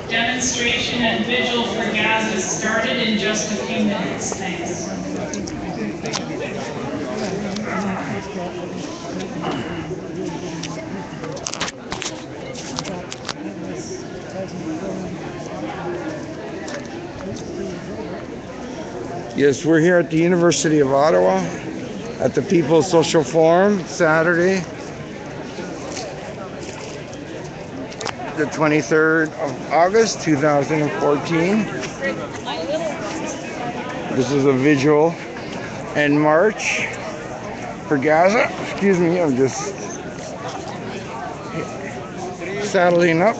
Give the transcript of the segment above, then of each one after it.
Demonstration at Vigil for Gaza started in just a few minutes. Thanks. Yes, we're here at the University of Ottawa at the People's Social Forum, Saturday, the 23rd of August, 2014. This is a vigil and march for Gaza. Excuse me, I'm just saddling up.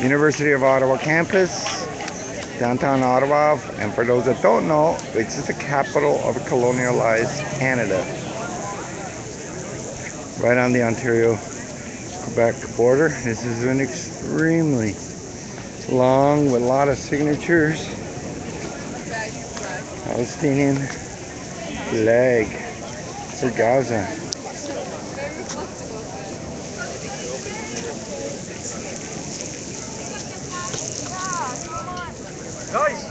University of Ottawa campus, downtown Ottawa, and for those that don't know, it's just the capital of colonialized Canada, right on the Ontario-Quebec border. This is an extremely long, with a lot of signatures, Palestinian flag for Gaza. Guys,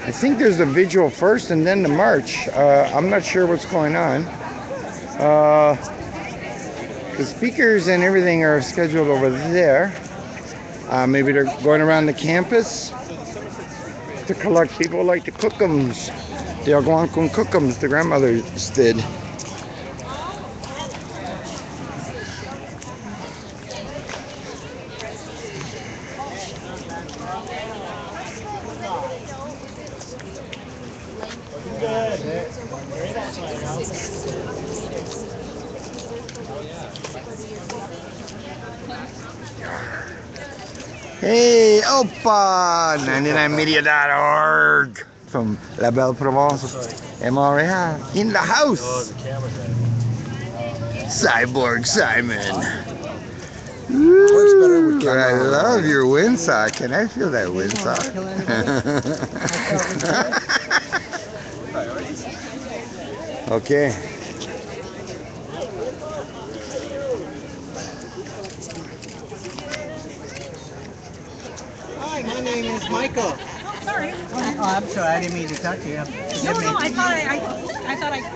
I think there's the vigil first and then the march. I'm not sure what's going on. The speakers and everything are scheduled over there. Maybe they're going around the campus to collect people like the cookums, the Algonquin cookums the grandmothers did. Hey, Opa! 99media.org from La Belle Provence et Montréal in the house. Cyborg Simon. Works better with I love your windsock. Can I feel that windsock? Okay. Hi, my name is Michael. Oh, sorry. Oh, I'm sorry. I didn't mean to touch you. No, I thought I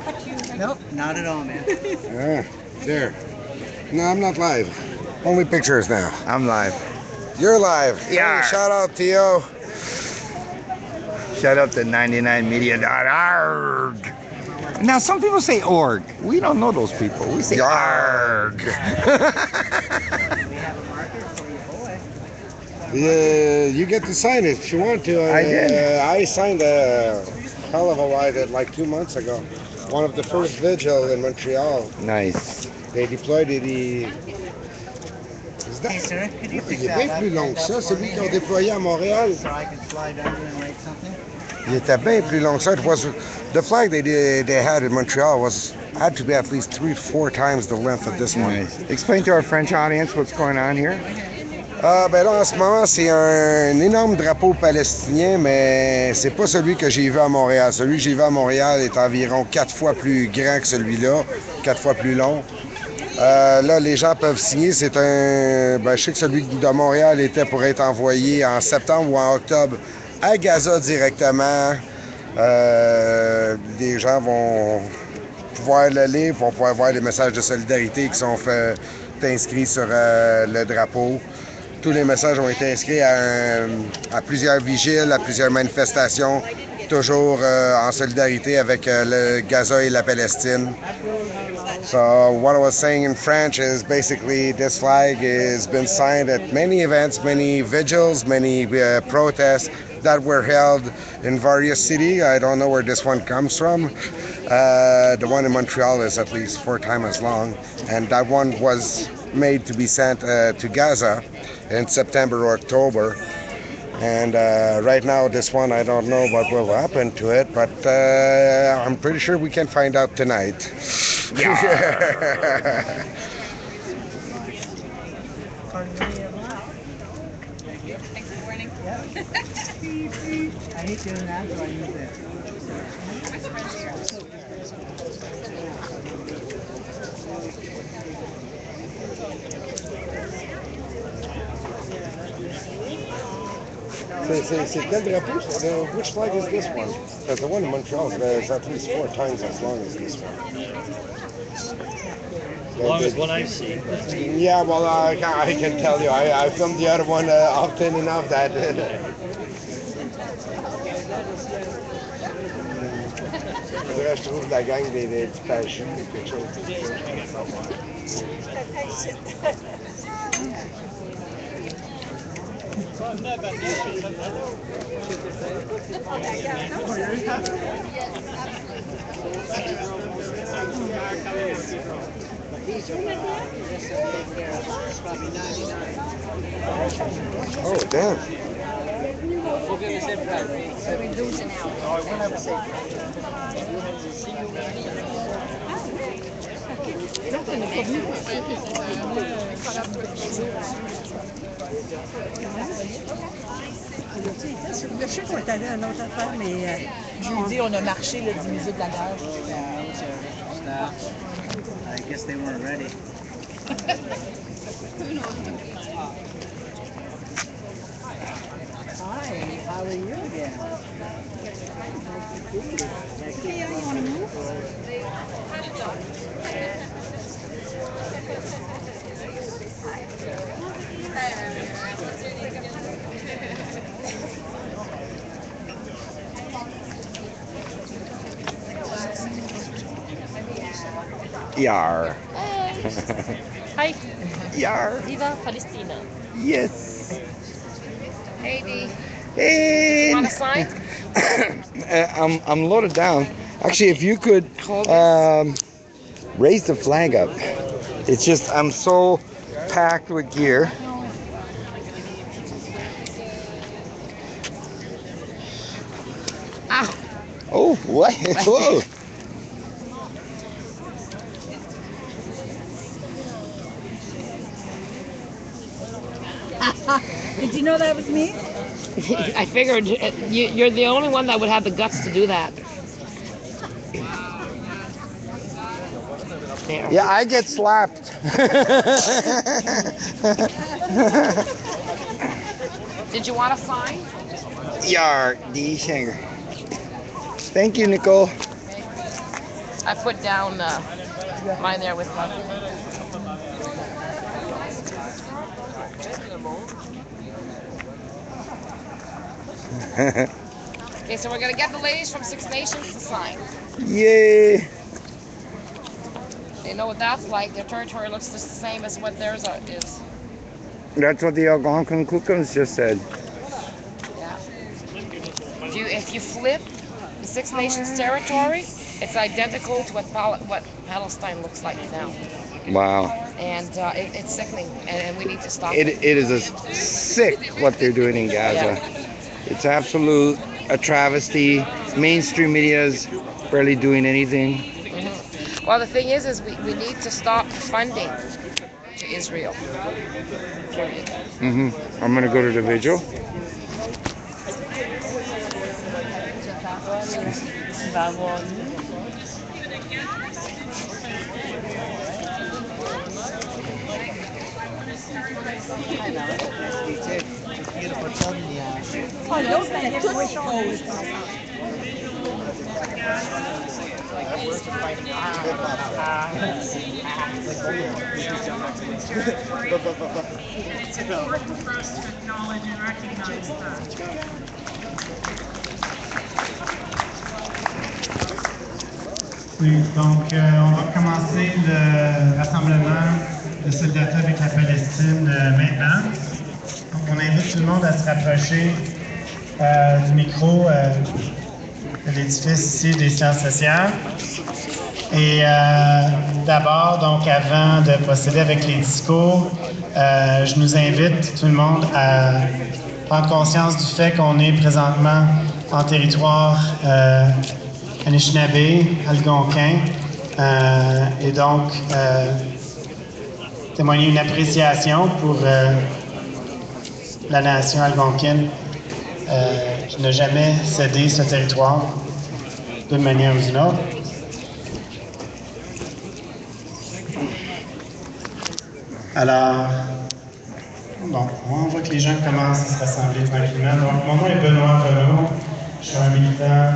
cut you. Nope, not at all, man. There. No, I'm not live. Only pictures now. I'm live. You're live. Yeah. Hey, shout out to you. Shout out to 99media.org. Now, some people say org. We don't know those people. We say arg. We have a marker for your boy. You get to sign it if you want to. I did. I signed a hell of a ride like 2 months ago. One of the first vigil in Montreal. Nice. They deployed it. Hey, sir, could you pick Il est that bien up plus long que ça. Celui qu'ils ont déployé à Montréal. so I can slide under and write something? Il était bien plus long que ça. It was the flag they had in Montreal had to be at least 3 to 4 times the length of this one. Nice. Explain to our French audience what's going on here. Ben là, en ce moment, c'est un énorme drapeau palestinien, mais c'est pas celui que j'ai vu à Montréal. Celui que j'ai vu à Montréal est environ 4 fois plus grand que celui-là, 4 fois plus long. Là, les gens peuvent signer. C'est un. Ben, je sais que celui de Montréal était pour être envoyé en septembre ou en octobre à Gaza directement. Les gens vont pouvoir le lire, vont pouvoir voir les messages de solidarité qui sont inscrits sur le drapeau. Tous les messages ont été inscrits à plusieurs vigiles, à plusieurs manifestations, toujours en solidarité avec le Gaza et la Palestine. So what I was saying in French is basically this flag has been signed at many events, many vigils, many protests that were held in various cities. I don't know where this one comes from. The one in Montreal is at least 4 times as long, and that one was made to be sent to Gaza in September or October. And right now, this one, I don't know what will happen to it, but I'm pretty sure we can find out tonight. Yeah. Thanks for morning. I hate doing that, so I use it. C'est quel drapeau? Which flag is this one? Because the one in Montreal is at least 4 times as long as this one. As long as one I've seen. Yeah, well, I can tell you. I filmed the other one often enough that... Faudrait que je trouve la gang des parachutes ou quelque chose. Oh, damn. Je sais qu'on est allé à une autre affaire, mais Jeudi, on a marché le 10 minutes de la gare. I guess they weren't ready. Hi, how are you again? you want to move? Yar. Hi, Yar. Viva Palestina. Yes. Hey, D. Hey. Want a sign? I'm loaded down. Actually, if you could raise the flag up. It's just I'm so packed with gear. Ow. Oh, what? Whoa. Did you know that was me? I figured you're the only one that would have the guts to do that. There. Yeah, I get slapped. Did you want a sign? Yar, the Shanger. Thank you, Nicole. I put down mine there with my. Okay, so we're gonna get the ladies from Six Nations to sign. Yay. They know what that's like. Their territory looks just the same as what theirs is. That's what the Algonquin Kookums just said. Yeah. If you flip the Six Nations territory, it's identical to what Palestine looks like now. Wow. And it's sickening, and we need to stop It it. is a sick what they're doing in Gaza. Yeah. It's absolute a travesty. Mainstream media's barely doing anything. Well, the thing is we need to stop funding to Israel. Period. I'm gonna go to the vigil. Oh, l'autre, c'était tout rose. It's important for us to acknowledge and recognize that. Oui, donc on va commencer le rassemblement de soldats avec la Palestine maintenant. Donc on invite tout le monde à se rapprocher du micro de l'édifice ici des sciences sociales. Et d'abord, donc avant de procéder avec les discours, je nous invite tout le monde à prendre conscience du fait qu'on est présentement en territoire Anishinaabe, Algonquin, et donc témoigner une appréciation pour la nation algonquine qui n'a jamais cédé ce territoire d'une manière ou d'une autre. Alors, bon, on voit que les gens commencent à se rassembler tranquillement. Donc, mon nom est Benoît Renaud. Je suis un militant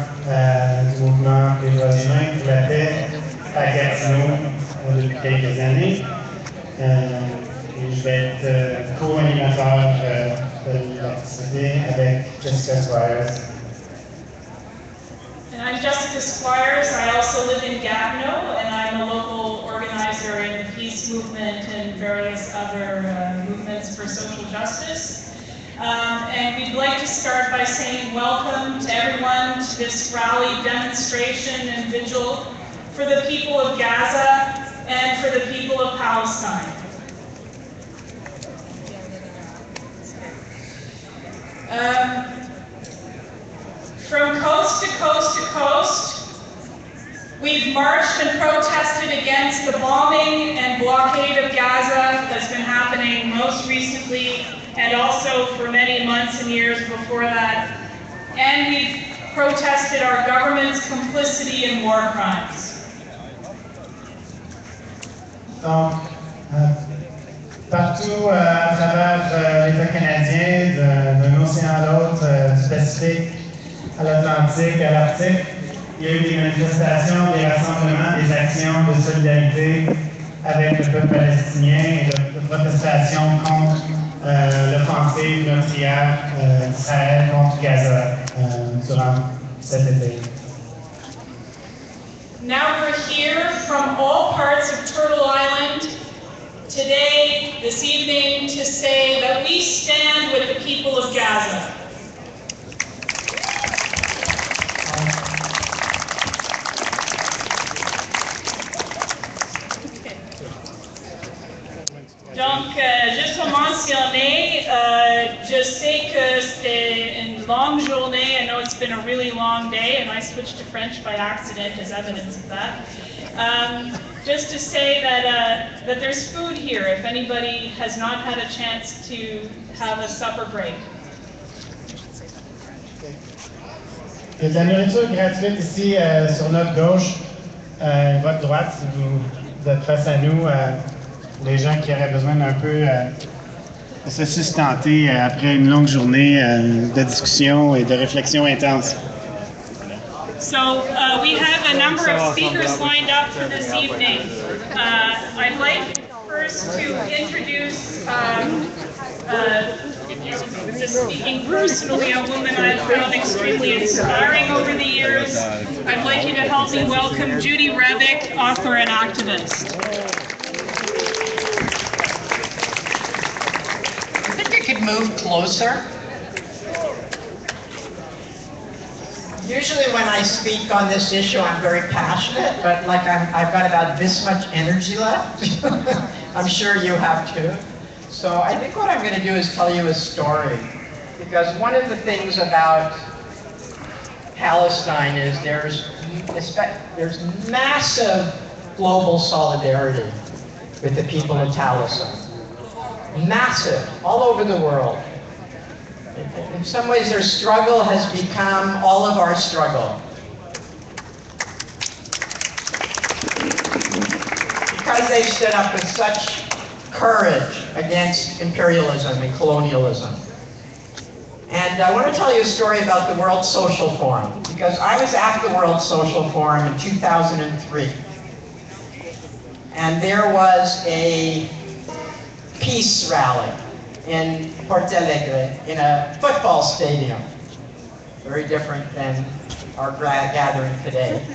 du mouvement des droits humains pour la paix à Gatineau depuis quelques années. Et je vais être co-animateur de l'activité avec Jessica Squires. And I'm Jessica Squires. I also live in Gatineau, and I'm a local organizer in the peace movement and various other movements for social justice. And we'd like to start by saying welcome to everyone to this rally, demonstration, and vigil for the people of Gaza and for the people of Palestine. From coast to coast to coast, we've marched and protested against the bombing and blockade of Gaza that's been happening most recently and also for many months and years before that. And we've protested our government's complicity in war crimes. Donc, partout à travers l'État canadien, d'un océan à l'autre, du Pacifique à l'Atlantique, à l'Arctique, il y a eu des manifestations, des rassemblements, des actions de solidarité avec le peuple palestinien et de protestation contre l'offensive meurtrière d'Israël contre Gaza durant cet été. Now we're here from all parts of Turtle Island today, this evening, to say that we stand with the people of Gaza. Donc, juste pour mentionner, je sais que c'était une longue journée. I know it's been a really long day, and I switched to French by accident as evidence of that. Just to say that, that there's food here if anybody has not had a chance to have a supper break. Il y a de la nourriture gratuite ici sur notre gauche, votre droite, si vous êtes face à nous. Les gens qui auraient besoin d'un peu de se sustenter après une longue journée de discussion et de réflexion intense. So we have a number of speakers lined up for this evening. I'd like first to introduce, just speaking personally, a woman I've found extremely inspiring over the years. I'd like you to help me welcome Judy Rebick, author and activist. Move closer. Usually when I speak on this issue, I'm very passionate, but like I've got about this much energy left. I'm sure you have too. So I think what I'm going to do is tell you a story. Because one of the things about Palestine is there's massive global solidarity. with the people of Taliesin. Massive, all over the world. In some ways, their struggle has become all of our struggle. Because they stood up with such courage against imperialism and colonialism. And I want to tell you a story about the World Social Forum, because I was at the World Social Forum in 2003. And there was a peace rally in Porto Alegre in a football stadium. Very different than our gathering today.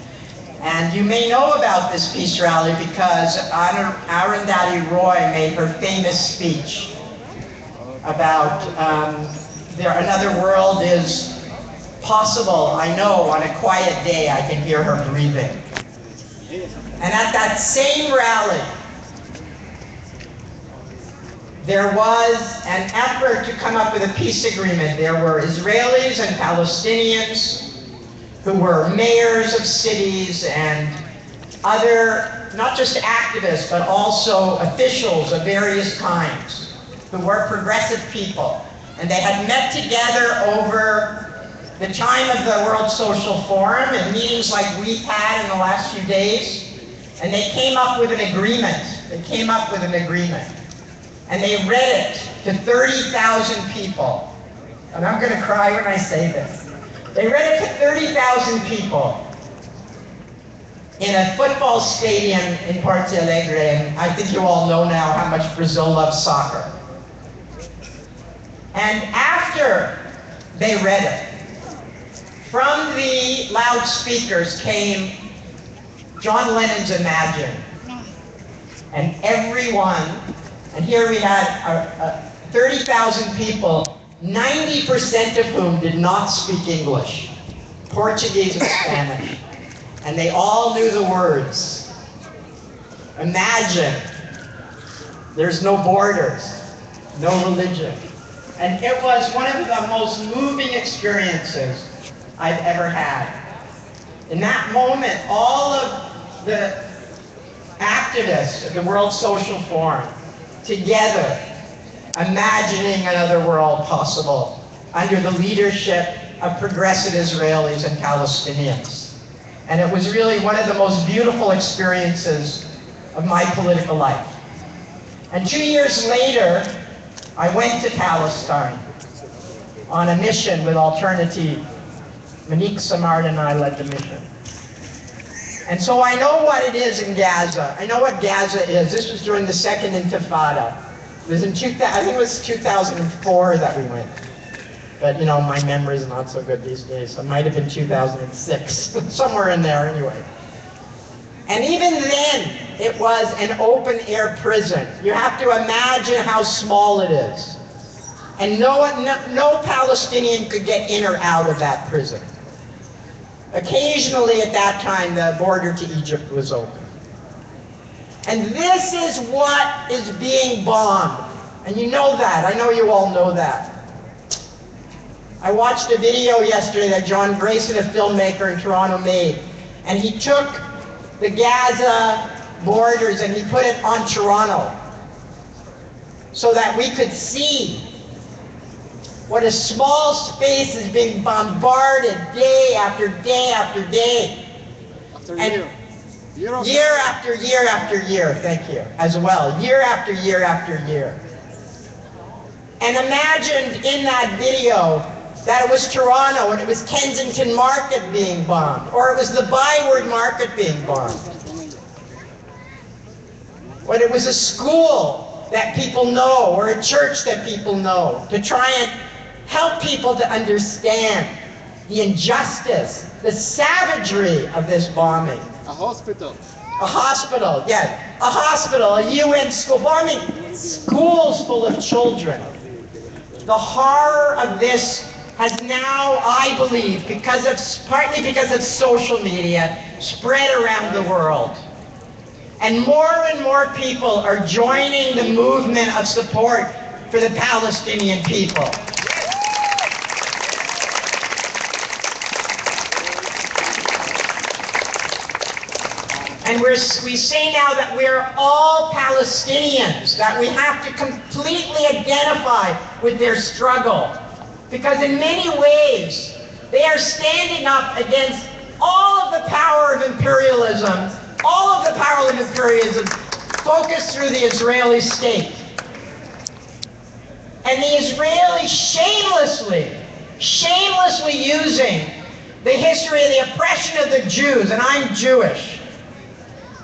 And you may know about this peace rally because Arundhati Roy made her famous speech about another world is possible. I know on a quiet day I can hear her breathing. And at that same rally, there was an effort to come up with a peace agreement. There were Israelis and Palestinians who were mayors of cities and other, not just activists, but also officials of various kinds who were progressive people. And they had met together over the time of the World Social Forum and meetings like we've had in the last few days. And they came up with an agreement. And they read it to 30,000 people. And I'm going to cry when I say this. They read it to 30,000 people in a football stadium in Porto Alegre. And I think you all know now how much Brazil loves soccer. And after they read it, from the loudspeakers came John Lennon's Imagine. And everyone, and here we had 30,000 people, 90% of whom did not speak English, Portuguese and Spanish. And they all knew the words. Imagine. There's no borders, no religion. And it was one of the most moving experiences I've ever had. In that moment, all of the activists at the World Social Forum together, imagining another world possible under the leadership of progressive Israelis and Palestinians. And it was really one of the most beautiful experiences of my political life. And 2 years later, I went to Palestine on a mission with Alternative. Monique Samard and I led the mission. And so I know what it is in Gaza. I know what Gaza is. This was during the second Intifada. It was in I think it was 2004 that we went. But you know, my memory is not so good these days. So it might have been 2006, somewhere in there anyway. And even then, it was an open air prison. You have to imagine how small it is. And no Palestinian could get in or out of that prison. Occasionally at that time, the border to Egypt was open. And this is what is being bombed. And you know that. I know you all know that. I watched a video yesterday that John Grayson, a filmmaker in Toronto, made. And he took the Gaza borders and he put it on Toronto so that we could see what a small space is being bombarded day after day after day. Year after year after year, thank you, as well. Year after year after year. And imagine in that video that it was Toronto and it was Kensington Market being bombed, or it was the Byward Market being bombed. Or it was a school that people know, or a church that people know, to try and help people to understand the injustice, the savagery of this bombing. A hospital. A hospital, yeah. A hospital, a UN school, bombing schools full of children. The horror of this has now, I believe, partly because of social media, spread around the world. And more people are joining the movement of support for the Palestinian people. And we say now that we're all Palestinians, that we have to completely identify with their struggle. Because in many ways, they are standing up against all of the power of imperialism, focused through the Israeli state. And the Israelis shamelessly using the history of the oppression of the Jews, and I'm Jewish,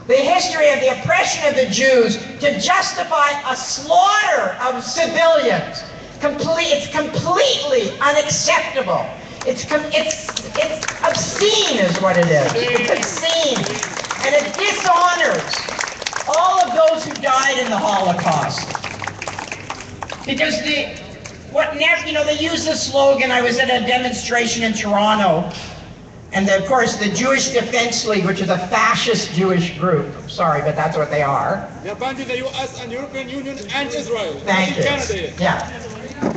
the history of the oppression of the Jews to justify a slaughter of civilians. It's completely unacceptable. It's obscene is what it is. It's obscene. And it dishonors all of those who died in the Holocaust. Because they use the slogan. I was at a demonstration in Toronto, and of course the Jewish Defense League, which is a fascist Jewish group. I'm sorry, but that's what they are. They're banned in the U.S. and European Union and Israel. Thank you. Canada. Yeah.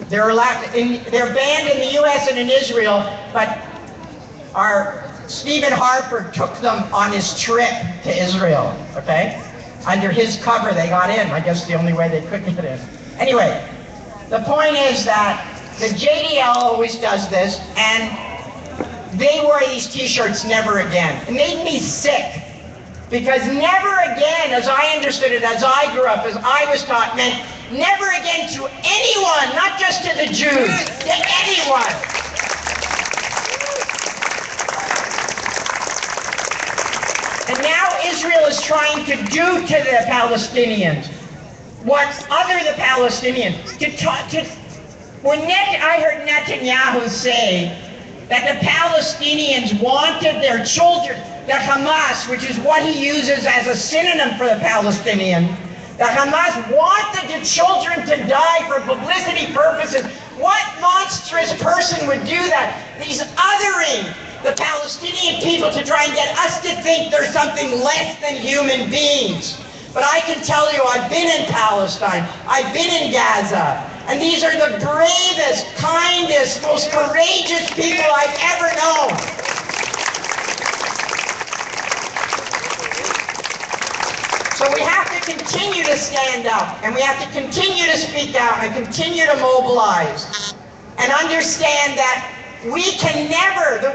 They're banned in the U.S. and in Israel, but our Stephen Harper took them on his trip to Israel, okay? Under his cover, they got in. I guess the only way they could get in. Anyway, the point is that the JDL always does this, and they wore these t-shirts never again. It made me sick, because never again, as I understood it, as I grew up, as I was taught, meant never again to anyone, not just to the Jews, to anyone. And now Israel is trying to do to the Palestinians what other the Palestinians, I heard Netanyahu say that the Palestinians wanted their children, the Hamas, which is what he uses as a synonym for the Palestinian, the Hamas wanted the children to die for publicity purposes. What monstrous person would do that? He's othering the Palestinian people to try and get us to think they're something less than human beings. But I can tell you, I've been in Palestine, I've been in Gaza, and these are the bravest, kindest, most courageous people I've ever known. So we have to continue to stand up, and we have to continue to speak out, and continue to mobilize, and understand that we can never, there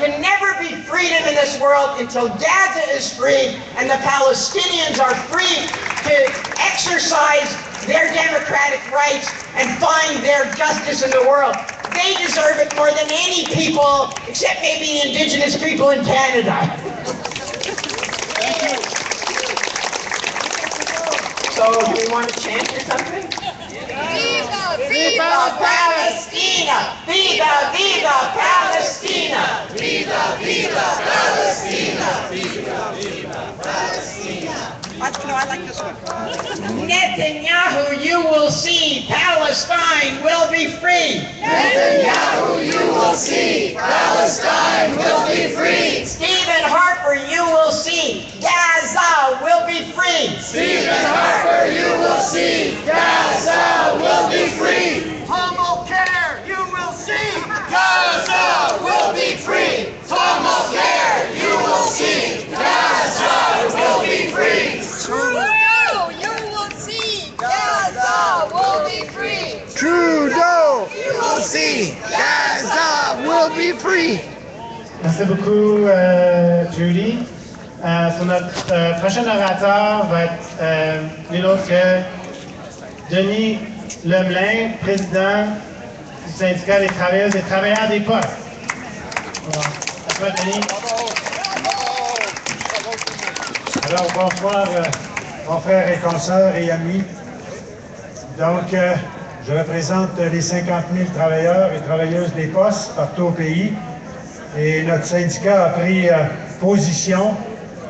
can never be freedom in this world until Gaza is free and the Palestinians are free to exercise their democratic rights and find their justice in the world. They deserve it more than any people, except maybe the indigenous people in Canada. So, do we want to chant or something? Viva, viva Palestina! Viva, viva Palestina! Viva, viva Palestina! Viva, viva Palestina! No, I like this one. Netanyahu, you will see, Palestine will be free. Netanyahu, you will see, Palestine will be free. Stephen Harper, you will see, Gaza will be free. Stephen Harper, you will see, Gaza will be free. Homo care, you will see, Gaza will be free. Homo care, you will see, Gaza will be free. Trudeau, you will see, Gaza will be free. Trudeau, you will see, Gaza will be free. Merci beaucoup, Julie. Notre prochain orateur va être nul autre que Denis Lemelin, président du syndicat des travailleuses et travailleurs des postes. Bon, à toi, Denis. Alors, bonsoir, confrères et consoeurs et amis. Donc, je représente les 50 000 travailleurs et travailleuses des postes partout au pays. Et notre syndicat a pris position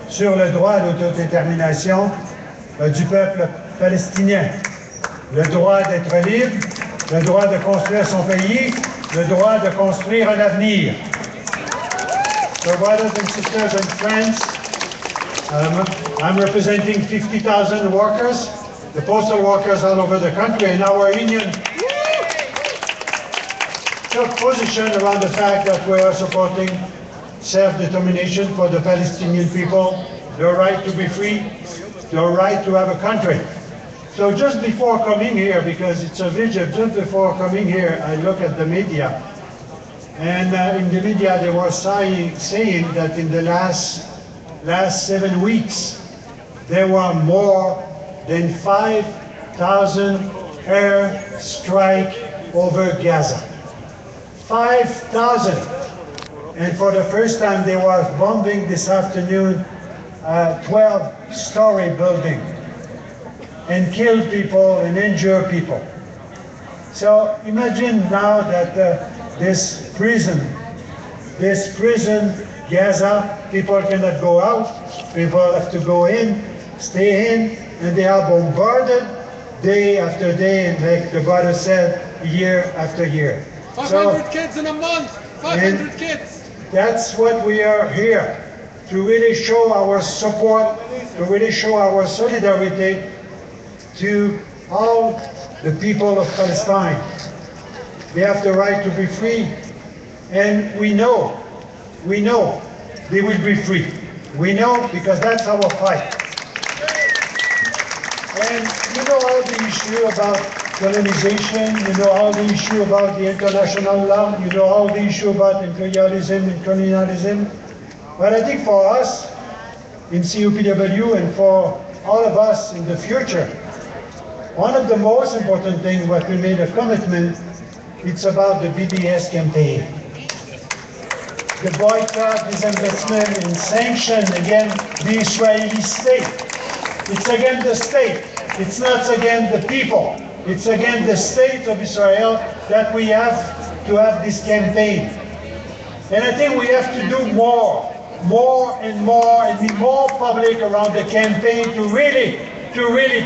sur le droit à l'autodétermination du peuple palestinien. Le droit d'être libre, le droit de construire son pays, le droit de construire un avenir. So, brothers and sisters and friends, I'm representing 50,000 workers, the postal workers all over the country, and our union took position around the fact that we are supporting self-determination for the Palestinian people the right to be free, the right to have a country. So just before coming here, because it's a vigil, just before coming here, I look at the media. And in the media, they were saying that in the last 7 weeks, there were more than 5,000 air strikes over Gaza. 5,000. And for the first time, they were bombing this afternoon a 12-story building and killed people and injured people. So imagine now that this prison, Gaza, people cannot go out, people have to go in, stay in, and they are bombarded day after day, and like the brother said, year after year. 500 kids in a month! 500 kids! That's what we are here, to really show our support, to really show our solidarity to all the people of Palestine. They have the right to be free, and we know they will be free. We know because that's our fight. And you know all the issue about colonization, you know all the issue about the international law, you know all the issue about imperialism and colonialism. But I think for us in CUPW and for all of us in the future, one of the most important things what we made a commitment, it's about the BDS campaign. The boycott, disinvestment, and sanction against the Israeli state. It's against the state. It's not against the people. It's against the state of Israel that we have to have this campaign. And I think we have to do more and more, and be more public around the campaign to really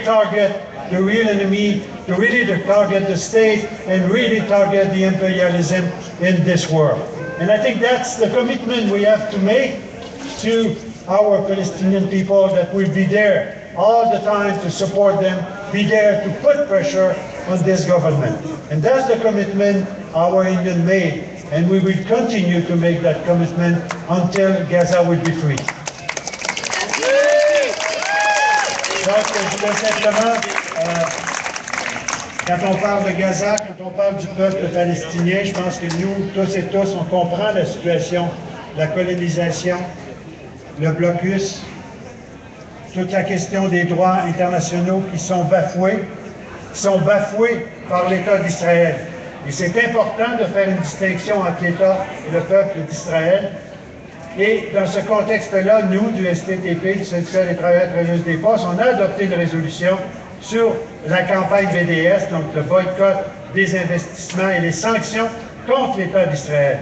target the real enemy, to really target the state, and really target the imperialism in this world. And I think that's the commitment we have to make to our Palestinian people, that we'll be there all the time to support them, be there to put pressure on this government. And that's the commitment our Union made, and we will continue to make that commitment until Gaza will be free. Donc, je voulais simplement, quand on parle de Gaza, quand on parle du peuple palestinien, je pense que nous, tous et tous, on comprend la situation, la colonisation, le blocus, toute la question des droits internationaux qui sont bafoués par l'État d'Israël. Et c'est important de faire une distinction entre l'État et le peuple d'Israël. Et dans ce contexte-là, nous, du STTP, du Syndicat des travailleurs et travailleuses des postes, on a adopté une résolution sur la campagne BDS, donc le boycott des investissements et les sanctions contre l'État d'Israël.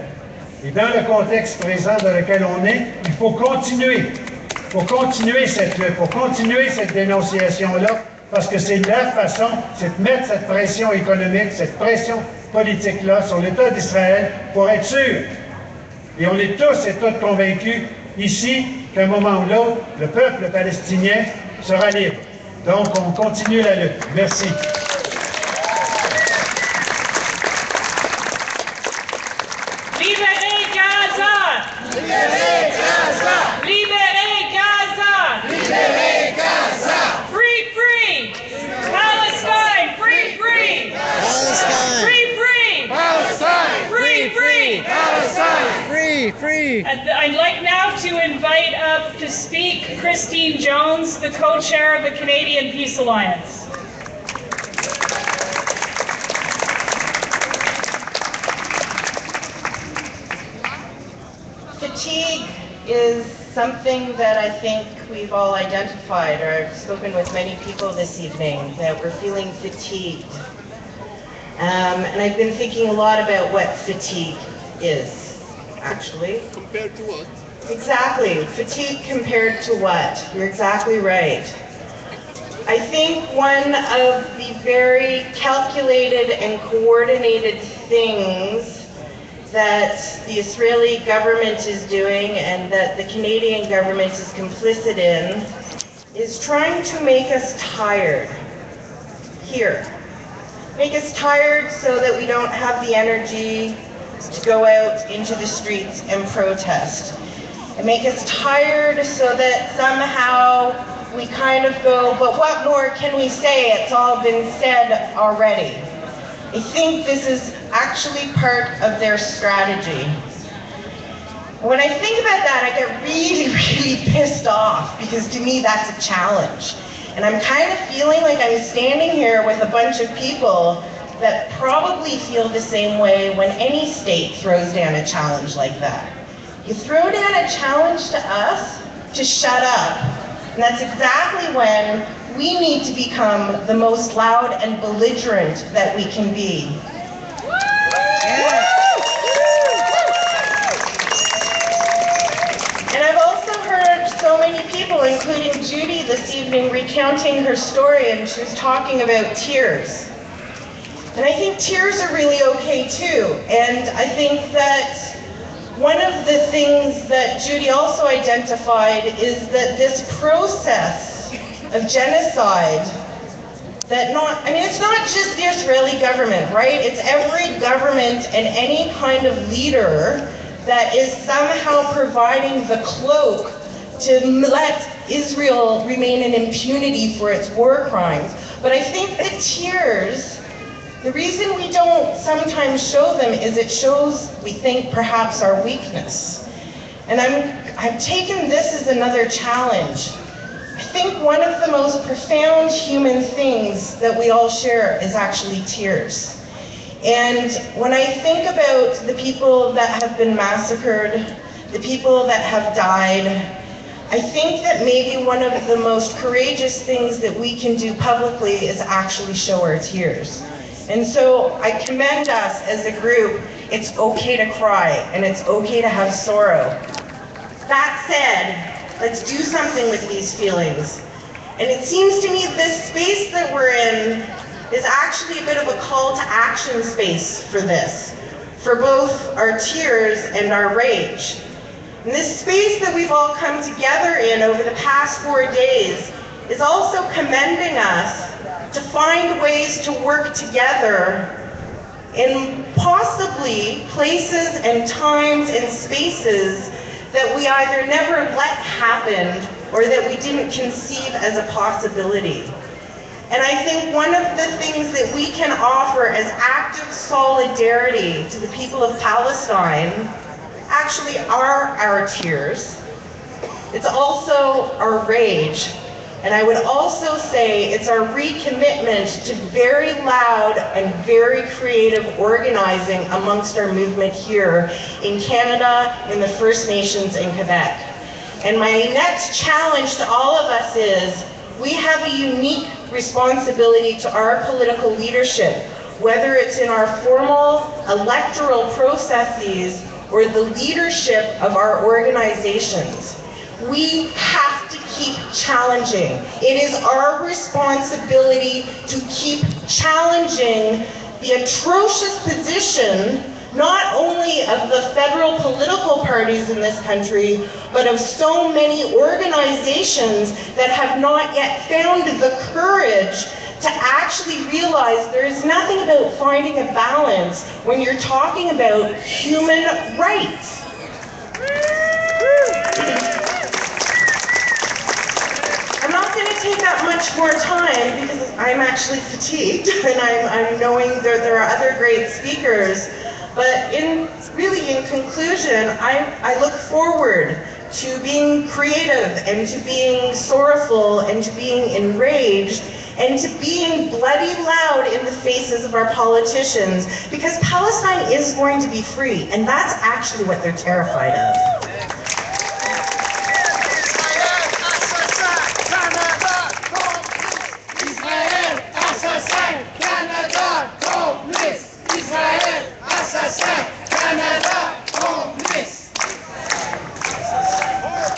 Et dans le contexte présent dans lequel on est, il faut continuer cette lutte, faut continuer cette dénonciation-là, parce que c'est la façon, c'est de mettre cette pression économique, cette pression politique-là sur l'État d'Israël pour être sûr. Et on est tous et toutes convaincus ici qu'à un moment ou l'autre, le peuple palestinien sera libre. Donc, on continue la lutte. Merci. Libérez Gaza! Libérez Gaza! Libérez Gaza! Libérez Gaza! Free, free! Palestine! Free, free! Palestine! Free, free! Palestine! Free, free! Palestine! Free, free! And I'd like now to invite up to speak Christine Jones, the co-chair of the Canadian Peace Alliance. Fatigue is something that I think we've all identified, or I've spoken with many people this evening, that we're feeling fatigued. And I've been thinking a lot about what fatigue is, actually. Compared to what? Exactly. Fatigue compared to what? You're exactly right. I think one of the very calculated and coordinated things that the Israeli government is doing and that the Canadian government is complicit in is trying to make us tired here. Make us tired so that we don't have the energy to go out into the streets and protest. and make us tired so that somehow we kind of go, but what more can we say? It's all been said already. I think this is actually part of their strategy. When I think about that, I get really, really pissed off because to me that's a challenge. And I'm kind of feeling like I'm standing here with a bunch of people that probably feel the same way when any state throws down a challenge like that. You throw down a challenge to us to shut up, and that's exactly when we need to become the most loud and belligerent that we can be. And I've also heard so many people, including Judy this evening, recounting her story, and she was talking about tears. And I think tears are really okay too. And I think that one of the things that Judy also identified is that this process of genocide, it's not just the Israeli government, right? It's every government and any kind of leader that is somehow providing the cloak to let Israel remain in impunity for its war crimes. But I think the tears, the reason we don't sometimes show them is it shows, we think, perhaps our weakness. And I've taken this as another challenge. I think one of the most profound human things that we all share is actually tears. And when I think about the people that have been massacred, the people that have died, I think that maybe one of the most courageous things that we can do publicly is actually show our tears. And so I commend us as a group. It's okay to cry, and it's okay to have sorrow. That said, let's do something with these feelings. And it seems to me this space that we're in is actually a bit of a call to action space for this, for both our tears and our rage. And this space that we've all come together in over the past 4 days is also commending us to find ways to work together in possibly places and times and spaces that we either never let happen or that we didn't conceive as a possibility. And I think one of the things that we can offer as active solidarity to the people of Palestine actually are our tears. It's also our rage. And I would also say it's our recommitment to very loud and very creative organizing amongst our movement here in Canada, in the First Nations, in Quebec. And my next challenge to all of us is, we have a unique responsibility to our political leadership, whether it's in our formal electoral processes or the leadership of our organizations. We have to keep challenging. It is our responsibility to keep challenging the atrocious position not only of the federal political parties in this country, but of so many organizations that have not yet found the courage to actually realize there is nothing about finding a balance when you're talking about human rights. I'm not going to take up much more time because I'm actually fatigued and I'm knowing there are other great speakers. But in conclusion, I look forward to being creative and to being sorrowful and to being enraged and to being bloody loud in the faces of our politicians, because Palestine is going to be free, and that's actually what they're terrified of.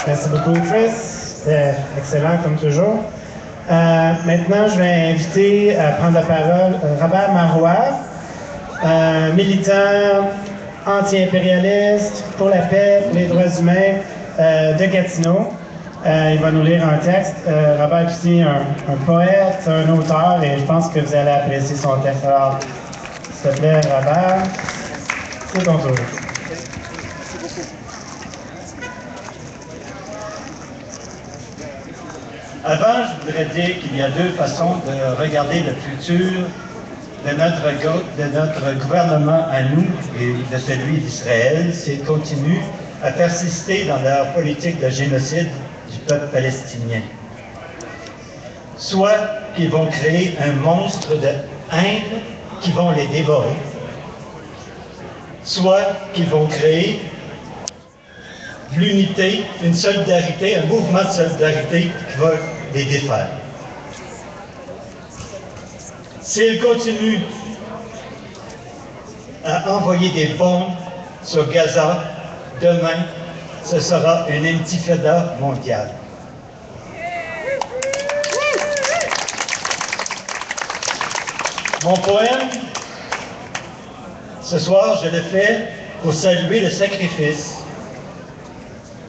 Merci beaucoup, Chris. C'était excellent comme toujours. Maintenant, je vais inviter à prendre la parole Robert Marois, militant anti-impérialiste pour la paix, pour les droits humains de Gatineau. Il va nous lire un texte. Robert est aussi un poète, un auteur, et je pense que vous allez apprécier son texte. Alors, s'il te plaît, Robert, c'est ton tour. Avant, je voudrais dire qu'il y a deux façons de regarder le futur de notre gouvernement à nous et de celui d'Israël s'il continue à persister dans leur politique de génocide du peuple palestinien. Soit qu'ils vont créer un monstre de haine qui vont les dévorer, soit qu'ils vont créer l'unité, une solidarité, un mouvement de solidarité qui va les défaire. S'ils continuent à envoyer des bombes sur Gaza, demain, ce sera une intifada mondiale. Mon poème, ce soir, je le fais pour saluer le sacrifice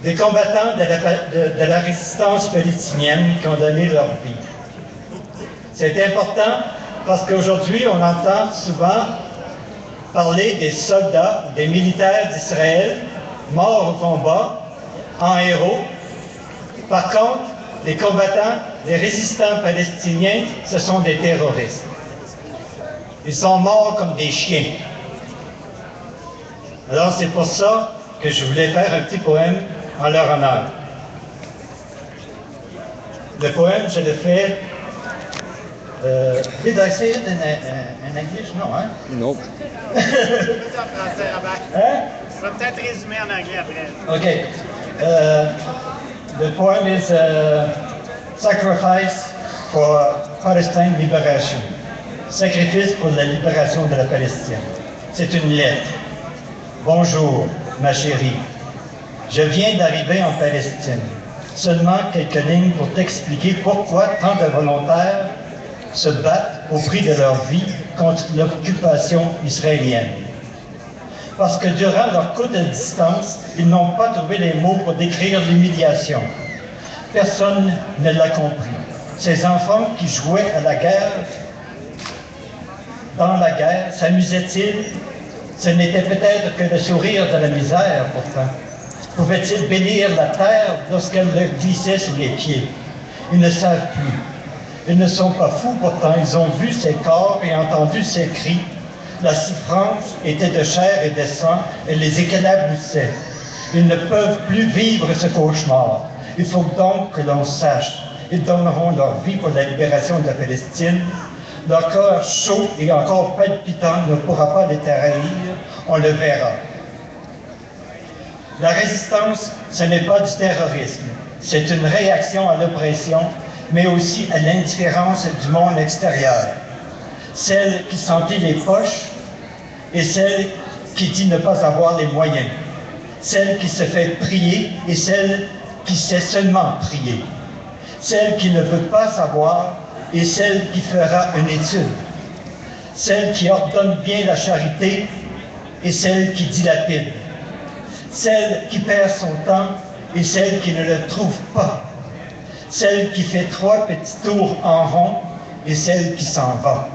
des combattants de la résistance palestinienne qui ont donné leur vie. C'est important parce qu'aujourd'hui, on entend souvent parler des soldats, des militaires d'Israël morts au combat, en héros. Par contre, les combattants, les résistants palestiniens, ce sont des terroristes. Ils sont morts comme des chiens. Alors c'est pour ça que je voulais faire un petit poème en leur honneur. Le poème, je le fais... did I say it in English? No, hein? Nope. Hein? Je vais peut-être résumer en anglais après. Okay. The poem is Sacrifice for Palestine Liberation. Sacrifice pour la libération de la Palestine. C'est une lettre. Bonjour, ma chérie. Je viens d'arriver en Palestine. Seulement quelques lignes pour t'expliquer pourquoi tant de volontaires se battent au prix de leur vie contre l'occupation israélienne. Parce que durant leur courte distance, ils n'ont pas trouvé les mots pour décrire l'humiliation. Personne ne l'a compris. Ces enfants qui jouaient à la guerre, dans la guerre, s'amusaient-ils? Ce n'était peut-être que le sourire de la misère, pourtant. Pouvaient-ils bénir la terre lorsqu'elle leur glissait sous les pieds? Ils ne savent plus. Ils ne sont pas fous, pourtant. Ils ont vu ces corps et entendu ces cris. La souffrance était de chair et de sang, elle les éclaboussait. Ils ne peuvent plus vivre ce cauchemar. Il faut donc que l'on sache. Ils donneront leur vie pour la libération de la Palestine. Leur cœur chaud et encore palpitant ne pourra pas les trahir. On le verra. La résistance, ce n'est pas du terrorisme. C'est une réaction à l'oppression, mais aussi à l'indifférence du monde extérieur. Celle qui sentit les poches et celle qui dit ne pas avoir les moyens. Celle qui se fait prier et celle qui sait seulement prier. Celle qui ne veut pas savoir et celle qui fera une étude. Celle qui ordonne bien la charité et celle qui dilapide. Celle qui perd son temps et celle qui ne le trouve pas. Celle qui fait 3 petits tours en rond et celle qui s'en va.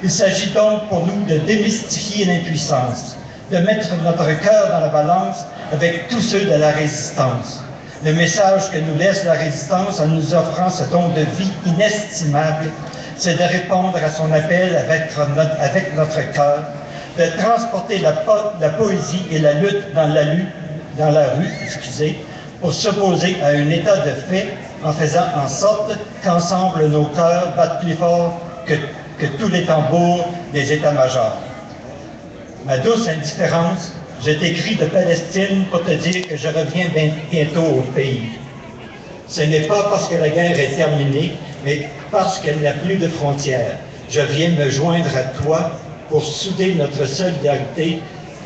Il s'agit donc pour nous de démystifier l'impuissance, de mettre notre cœur dans la balance avec tous ceux de la résistance. Le message que nous laisse la résistance en nous offrant ce don de vie inestimable, c'est de répondre à son appel avec notre cœur, de transporter la poésie et la lutte dans la rue, pour s'opposer à un état de fait en faisant en sorte qu'ensemble nos cœurs battent plus fort que tous les tambours des états-majors. Ma douce indifférence, je t'écris de Palestine pour te dire que je reviens bientôt au pays. Ce n'est pas parce que la guerre est terminée, mais parce qu'elle n'a plus de frontières. Je viens me joindre à toi pour souder notre solidarité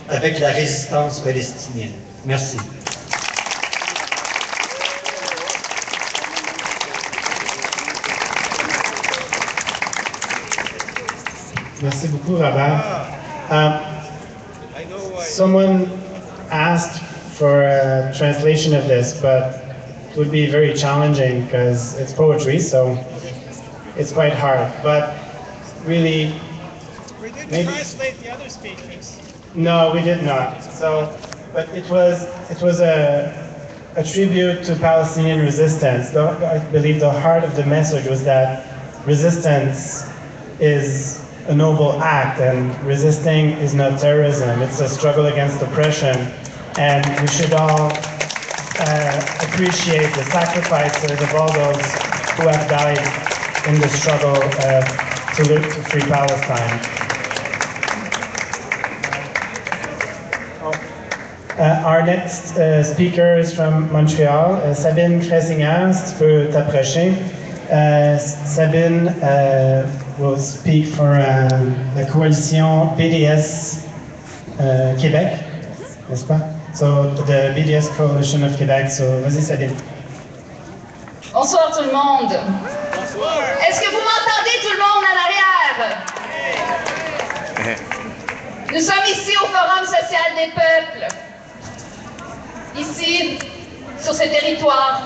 avec la résistance palestinienne. Merci. Merci beaucoup, Robert. Someone asked for a translation of this, but it would be very challenging because it's poetry, so it's quite hard. But really, We didn't maybe translate the other speakers. no, we did not. So, but it was a tribute to Palestinian resistance. I believe the heart of the message was that resistance is a noble act, and resisting is not terrorism. It's a struggle against oppression, and we should all appreciate the sacrifices of all those who have died in the struggle to free Palestine. Our next speaker is from Montreal, Sabine Cressinger, si tu peux t'approcher. Sabine will speak for la coalition BDS Québec, n'est-ce pas? So, the BDS Coalition of Québec, so vas-y Sabine. Bonsoir tout le monde. Bonsoir. Est-ce que vous m'entendez tout le monde en arrière? Nous sommes ici au Forum social des peuples. Ici, sur ce territoire,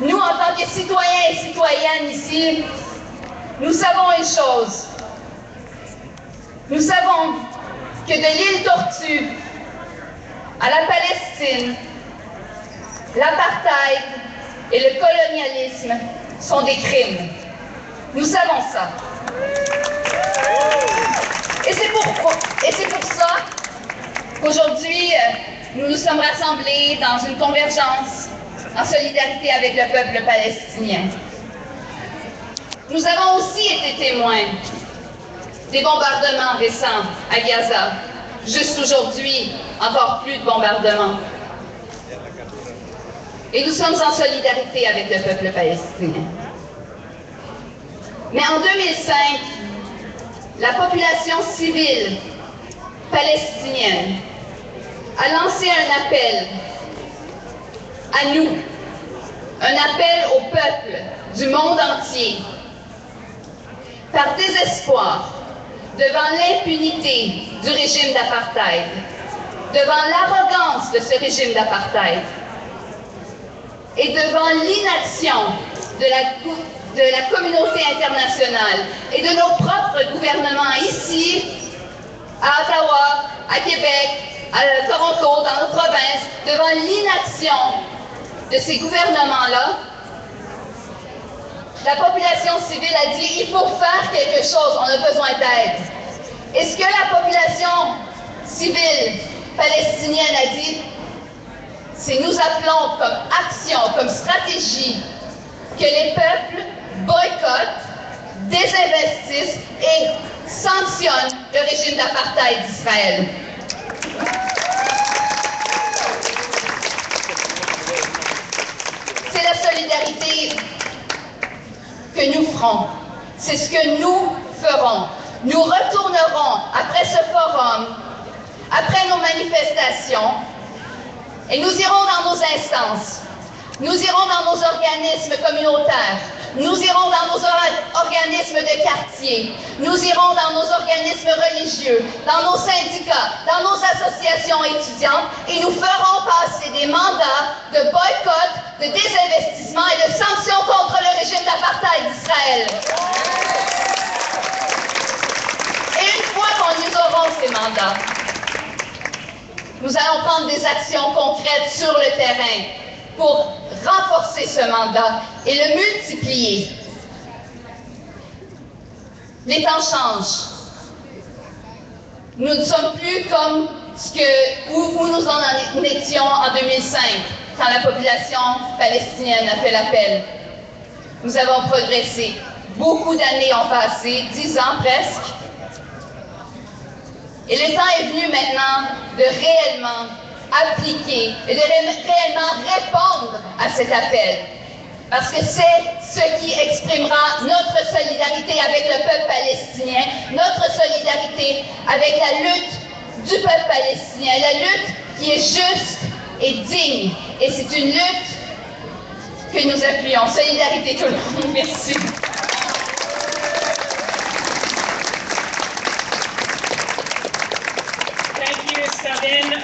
nous, en tant que citoyens et citoyennes ici, nous savons une chose. Nous savons que de l'île Tortue à la Palestine, l'apartheid et le colonialisme sont des crimes. Nous savons ça. Et c'est pour ça qu'aujourd'hui, nous nous sommes rassemblés dans une convergence en solidarité avec le peuple palestinien. Nous avons aussi été témoins des bombardements récents à Gaza. Juste aujourd'hui, encore plus de bombardements. Et nous sommes en solidarité avec le peuple palestinien. Mais en 2005, la population civile palestinienne a lancé un appel à nous, un appel au peuple du monde entier, par désespoir devant l'impunité du régime d'apartheid, devant l'arrogance de ce régime d'apartheid et devant l'inaction de la communauté internationale et de nos propres gouvernements ici, à Ottawa, à Québec, à Toronto, dans nos provinces, devant l'inaction de ces gouvernements-là, la population civile a dit il faut faire quelque chose, on a besoin d'aide. Et ce que la population civile palestinienne a dit, c'est nous appelons comme action, comme stratégie, que les peuples boycottent, désinvestissent et sanctionnent le régime d'apartheid d'Israël. C'est la solidarité que nous ferons. C'est ce que nous ferons. Nous retournerons après ce forum, après nos manifestations, et nous irons dans nos instances, nous irons dans nos organismes communautaires, nous irons dans nos organismes de quartier, nous irons dans nos organismes religieux, dans nos syndicats, dans nos associations étudiantes, et nous ferons passer des mandats de boycott, de désinvestissement et de sanctions contre le régime d'apartheid d'Israël. Et une fois qu'on nous aurons ces mandats, nous allons prendre des actions concrètes sur le terrain pour renforcer ce mandat et le multiplier. Les temps changent. Nous ne sommes plus comme où nous en étions en 2005, quand la population palestinienne a fait l'appel. Nous avons progressé. Beaucoup d'années ont passé, 10 ans presque. Et le temps est venu maintenant de réellement appliquer et de réellement répondre à cet appel. Parce que c'est ce qui exprimera notre solidarité avec le peuple palestinien, notre solidarité avec la lutte du peuple palestinien, la lutte qui est juste et digne. Et c'est une lutte que nous appuyons. Solidarité tout le monde. Merci.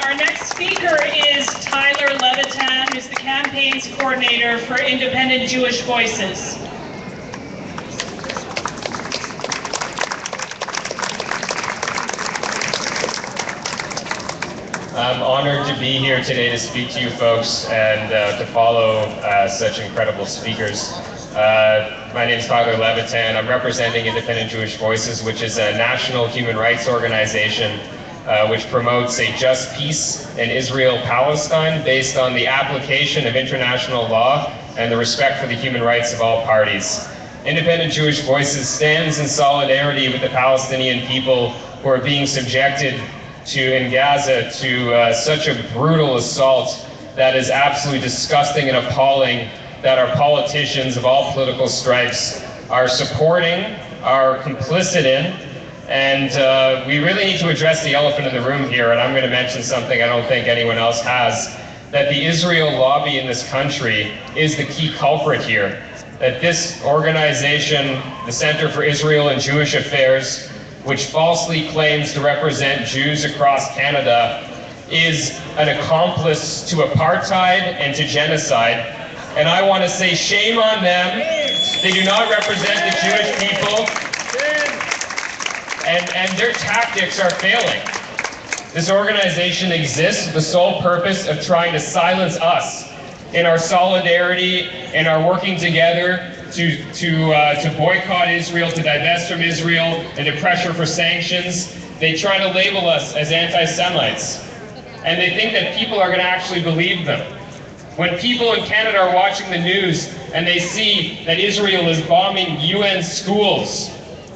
Our next speaker is Tyler Levitan, who's the campaign's coordinator for Independent Jewish Voices. I'm honored to be here today to speak to you folks and to follow such incredible speakers. My name is Tyler Levitan. I'm representing Independent Jewish Voices, which is a national human rights organization which promotes a just peace in Israel-Palestine based on the application of international law and the respect for the human rights of all parties. Independent Jewish Voices stands in solidarity with the Palestinian people who are being subjected in Gaza to such a brutal assault that is absolutely disgusting and appalling, that our politicians of all political stripes are supporting, are complicit in, and we really need to address the elephant in the room here, and I'm going to mention something I don't think anyone else has, that the Israel lobby in this country is the key culprit here. That this organization, the Center for Israel and Jewish Affairs, which falsely claims to represent Jews across Canada, is an accomplice to apartheid and to genocide. And I want to say shame on them. They do not represent the Jewish people. And their tactics are failing. This organization exists with the sole purpose of trying to silence us in our solidarity and our working together to boycott Israel, to divest from Israel, and to pressure for sanctions. They try to label us as anti-Semites. And they think that people are going to actually believe them. When people in Canada are watching the news and they see that Israel is bombing UN schools,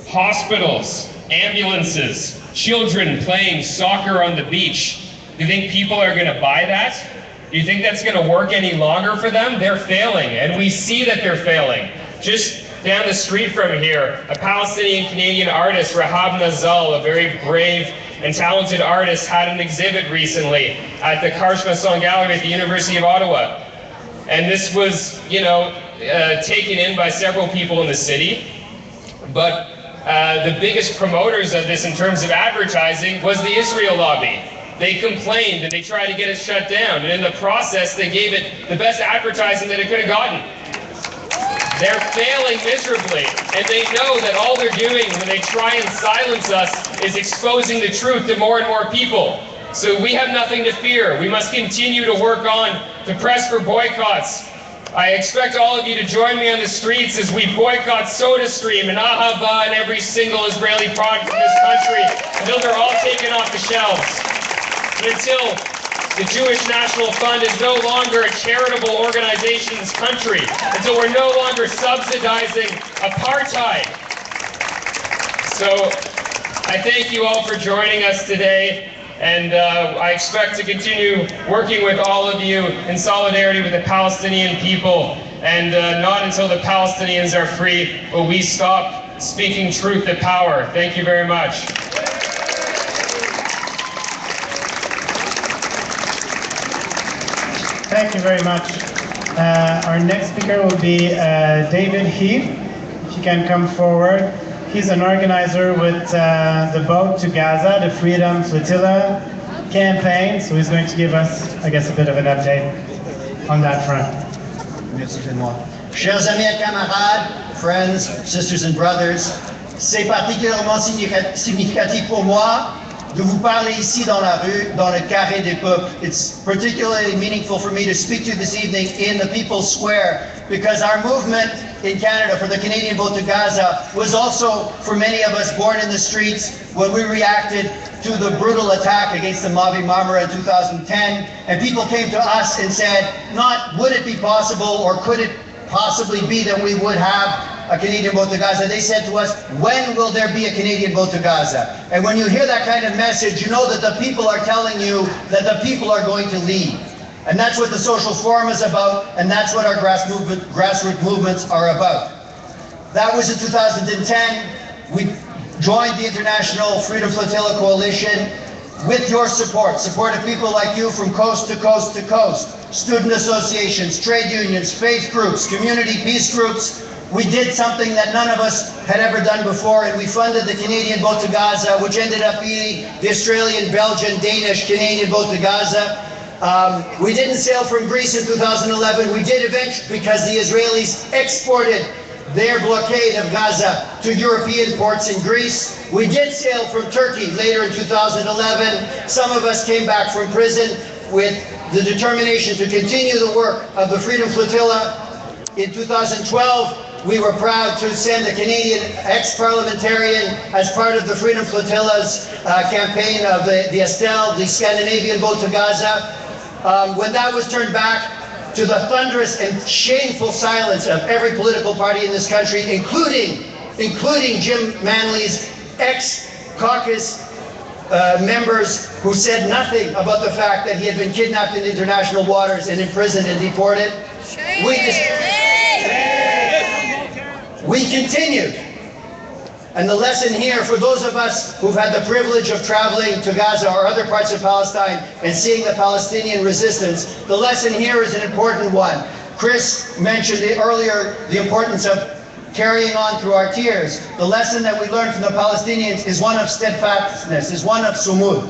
hospitals, ambulances, children playing soccer on the beach, do you think people are going to buy that? Do you think that's going to work any longer for them? They're failing, and we see that they're failing. Just down the street from here, a Palestinian-Canadian artist, Rahab Nazal, a very brave and talented artist, had an exhibit recently at the Karshmasson Gallery at the University of Ottawa. And this was, taken in by several people in the city. But the biggest promoters of this in terms of advertising was the Israel lobby. They complained and they tried to get it shut down. And in the process, they gave it the best advertising that it could have gotten. They're failing miserably, and they know that all they're doing when they try and silence us is exposing the truth to more and more people. So we have nothing to fear. We must continue to work on to press for boycotts. I expect all of you to join me on the streets as we boycott SodaStream and Ahava and every single Israeli product in this country until they're all taken off the shelves. And until the Jewish National Fund is no longer a charitable organization in this country, until we're no longer subsidizing apartheid. So I thank you all for joining us today, and I expect to continue working with all of you in solidarity with the Palestinian people, and not until the Palestinians are free will we stop speaking truth to power. Thank you very much. Thank you very much. Our next speaker will be David Heath. If you can come forward. He's an organizer with the Boat to Gaza, the Freedom Flotilla campaign. So he's going to give us, I guess, a bit of an update on that front. Merci, Benoit. Chers amis et camarades, friends, sisters and brothers, c'est particulièrement significatif pour moi de vous parler ici dans la rue, dans le carré des peuples. It's particularly meaningful for me to speak to you this evening in the People's Square, because our movement in Canada for the Canadian Vote to Gaza was also, for many of us, born in the streets when we reacted to the brutal attack against the Mavi Marmara in 2010, and people came to us and said, not would it be possible or could it possibly be that we would have a Canadian Vote to Gaza. They said to us, when will there be a Canadian Vote to Gaza? And when you hear that kind of message, you know that the people are telling you that the people are going to lead. And that's what the Social Forum is about, and that's what our grassroots movements are about. That was in 2010. We joined the International Freedom Flotilla Coalition with your support of people like you from coast to coast to coast, student associations, trade unions, faith groups, community peace groups. We did something that none of us had ever done before, and we funded the Canadian Vote to Gaza, which ended up being the Australian, Belgian, Danish, Canadian Vote to Gaza. We didn't sail from Greece in 2011. We did eventually because the Israelis exported their blockade of Gaza to European ports in Greece. We did sail from Turkey later in 2011. Some of us came back from prison with the determination to continue the work of the Freedom Flotilla. In 2012, we were proud to send a Canadian ex-parliamentarian as part of the Freedom Flotilla's campaign of the Estelle, the Scandinavian boat to Gaza. When that was turned back, to the thunderous and shameful silence of every political party in this country, including Jim Manley's ex-caucus members who said nothing about the fact that he had been kidnapped in international waters and imprisoned and deported. We continued. And the lesson here, for those of us who've had the privilege of traveling to Gaza or other parts of Palestine and seeing the Palestinian resistance, the lesson here is an important one. Chris mentioned earlier the importance of carrying on through our tears. The lesson that we learned from the Palestinians is one of steadfastness, is one of sumud.